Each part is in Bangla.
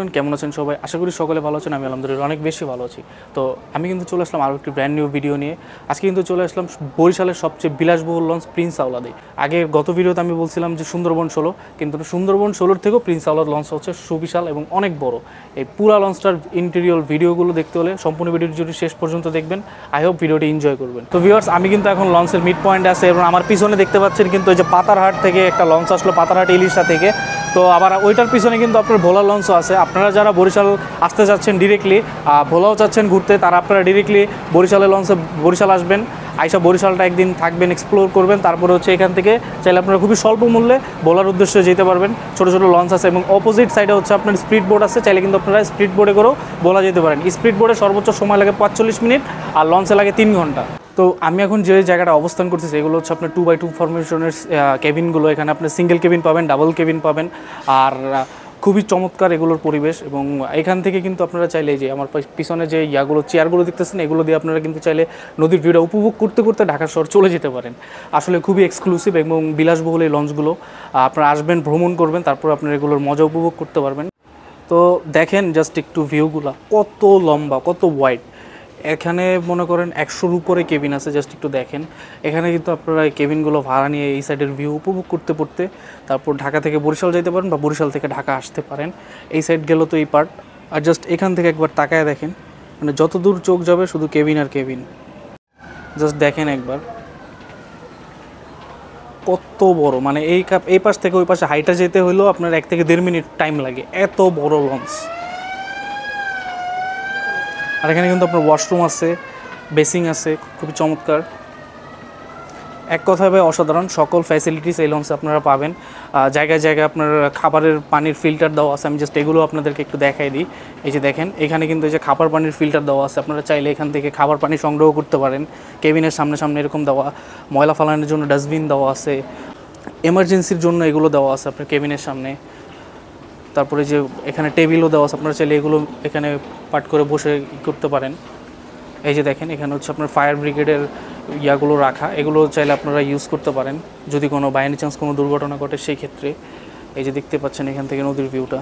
এভরিওয়ান, কেমন আছেন সবাই? আশা করি সকলে ভালো আছেন। আমি আলহামদুলিল্লাহ অনেক বেশি ভালো আছি। তো আমি কিন্তু চলে আসলাম আরও একটি ব্র্যান্ড নিউ ভিডিও নিয়ে। আজকে কিন্তু চলে আসলাম বরিশালের সবচেয়ে বিলাসবহুল লঞ্চ প্রিন্স আওলাদে। আগে গত ভিডিওতে আমি বলছিলাম যে সুন্দরবন 16, কিন্তু সুন্দরবন 16 থেকেও প্রিন্স আওলাদ লঞ্চ হচ্ছে সুবিশাল এবং অনেক বড়। এই পুরা লঞ্চটার ইন্টেরিয়র ভিডিওগুলো দেখতে হলে সম্পূর্ণ ভিডিওটি যদি শেষ পর্যন্ত দেখবেন, আই হোপ ভিডিওটি এনজয় করবেন। তো ভিউয়ার্স, আমি কিন্তু এখন লঞ্চের মিড পয়েন্টে আছে এবং আমার পিছনে দেখতে পাচ্ছেন কিন্তু এই যে পাতারহাট থেকে একটা লঞ্চ আসলো, পাতারহাট ইলিশা থেকে। তো আবার ওইটার পিছনে কিন্তু আপনার ভোলা লঞ্চও আছে। আপনারা যারা বরিশাল আসতে চাচ্ছেন ডিরেক্টলি, ভোলাও চাচ্ছেন ঘুরতে, তারা আপনারা ডিরেক্টলি বরিশালের লঞ্চে বরিশাল আসবেন, আইসা বরিশালটা একদিন থাকবেন, এক্সপ্লোর করবেন। তারপরে হচ্ছে এখান থেকে চাইলে আপনারা খুবই স্বল্প মূল্যে ভোলার উদ্দেশ্যে যেতে পারবেন। ছোটো ছোটো লঞ্চ আছে এবং অপোজিট সাইডে হচ্ছে আপনার স্পিড বোট আছে, চাইলে কিন্তু আপনারা স্পিড বোটে করেও ভোলা যেতে পারেন। স্পিড বোটে সর্বোচ্চ সময় লাগে 45 মিনিট আর লঞ্চে লাগে 3 ঘন্টা। তো আমি এখন যে জায়গাটা অবস্থান করতেছি এগুলো হচ্ছে আপনার 2x2 ফরমেশনের কেবিনগুলো। এখানে আপনি সিঙ্গেল কেবিন পাবেন, ডাবল কেবিন পাবেন, আর খুবই চমৎকার এগুলোর পরিবেশ। এবং এখান থেকে কিন্তু আপনারা চাইলে যে আমার পিছনে যে চেয়ারগুলো দেখতেছেন, এগুলো দিয়ে আপনারা কিন্তু চাইলে নদীর ভিউটা উপভোগ করতে করতে ঢাকা শহর চলে যেতে পারেন। আসলে খুবই এক্সক্লুসিভ এবং বিলাসবহুল এই লঞ্চগুলো। আপনারা আসবেন, ভ্রমণ করবেন, তারপর আপনারা এগুলোর মজা উপভোগ করতে পারবেন। তো দেখেন জাস্ট একটু ভিউগুলো কত লম্বা, কত ওয়াইড। এখানে মনে করেন 100-র উপরে কেবিন আছে, জাস্ট একটু দেখেন। এখানে কিন্তু আপনারা এই কেবিনগুলো ভাড়া নিয়ে এই সাইডের ভিউ উপভোগ করতে করতে তারপর ঢাকা থেকে বরিশাল যেতে পারেন বা বরিশাল থেকে ঢাকা আসতে পারেন। এই সাইড গেল তো এই পার্ট। আর জাস্ট এখান থেকে একবার তাকায় দেখেন, মানে যত দূর চোখ যাবে শুধু কেবিন আর কেবিন। জাস্ট দেখেন একবার কত বড়, মানে এই পাশ থেকে ওই পাশে হাইটা যেতে হলেও আপনার 1 থেকে 1.5 মিনিট টাইম লাগে, এত বড় লঞ্চ। আর এখানে কিন্তু আপনার ওয়াশরুম আছে, বেসিং আছে, খুবই চমৎকার। এক কথায় ভাই অসাধারণ সকল ফ্যাসিলিটিস এই লঞ্চে আপনারা পাবেন। জায়গায় জায়গায় আপনার খাবারের পানির ফিল্টার দেওয়া আছে। আমি জাস্ট এগুলো আপনাদেরকে একটু দেখাই দিই। এই যে দেখেন, এখানে কিন্তু এই যে খাবার পানির ফিল্টার দেওয়া আছে, আপনারা চাইলে এখান থেকে খাবার পানি সংগ্রহ করতে পারেন। কেবিনের সামনে সামনে এরকম দেওয়া, ময়লা ফালানোর জন্য ডাস্টবিন দেওয়া আছে, এমার্জেন্সির জন্য এগুলো দেওয়া আছে আপনার কেবিনের সামনে। তারপরে যে এখানে টেবিলও দেওয়া আছে, আপনারা চাইলে এগুলো এখানে পাট করে বসে করতে পারেন। এই যে দেখেন, এখানে হচ্ছে আপনার ফায়ার ব্রিগেডের ইয়াগুলো রাখা, এগুলো চাইলে আপনারা ইউজ করতে পারেন যদি কোনো বাই এনি চান্স কোনো দুর্ঘটনা ঘটে সেই ক্ষেত্রে। এই যে দেখতে পাচ্ছেন এখান থেকে নদীর ভিউটা।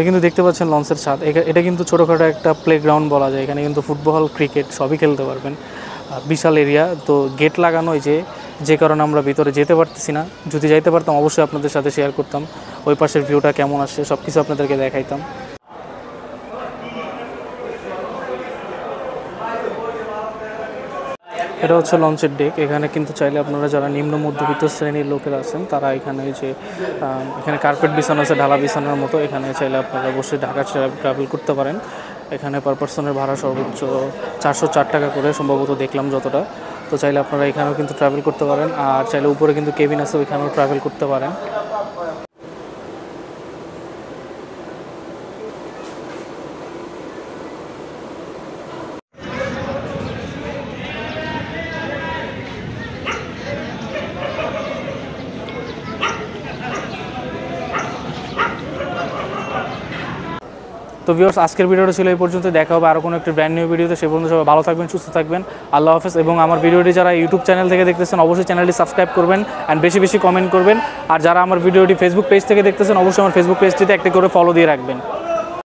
কিন্তু দেখতে পাচ্ছেন লঞ্চের ছাদ, এটা কিন্তু ছোটোখাটো একটা প্লেগ্রাউন্ড বলা যায়। এখানে কিন্তু ফুটবল, ক্রিকেট সবই খেলতে পারবেন। বিশাল এরিয়া, তো গেট লাগানো, যে কারণে আমরা ভিতরে যেতে পারতেছি না। যদি যাইতে পারতাম অবশ্যই আপনাদের সাথে শেয়ার করতাম ওই পাশের ভিউটা কেমন আসছে, সব কিছু আপনাদেরকে দেখাইতাম। এটা হচ্ছে লঞ্চের ডেক। এখানে কিন্তু চাইলে আপনারা যারা নিম্ন মধ্যবিত্ত শ্রেণীর লোকেরা আছেন তারা এখানে এখানে কার্পেট বিছানো আছে, ঢালা বিছানোর মতো। এখানে চাইলে আপনারা বসে ঢাকা ট্রাভেল করতে পারেন। এখানে পার পার্সনের ভাড়া সর্বোচ্চ 404 টাকা করে সম্ভবত দেখলাম যতটা। তো চাইলে আপনারা এখানেও কিন্তু ট্রাভেল করতে পারেন। আর চাইলে উপরে কিন্তু কেবিন আছে, ওইখানেও ট্রাভেল করতে পারেন। তো ভিউয়ার্স, আজকের ভিডিওটা ছিল এই পর্যন্ত। দেখা হবে আরও কোনো একটি ব্র্যান্ড নিউ ভিডিওতে। সে পর্যন্ত সবাই ভালো থাকবেন, সুস্থ থাকবেন। আল্লাহ হাফেজ। এবং আমার ভিডিওটি যারা ইউটিউব চ্যানেল থেকে দেখতেছেন অবশ্যই চ্যানেলটি সাবস্ক্রাইব করবেন অ্যান্ড বেশি বেশি কমেন্ট করবেন। আর যারা আমার ভিডিওটি ফেসবুক পেজ থেকে দেখতেছেন অবশ্যই আমার ফেসবুক পেজটিতে একটা করে ফলো দিয়ে রাখবেন।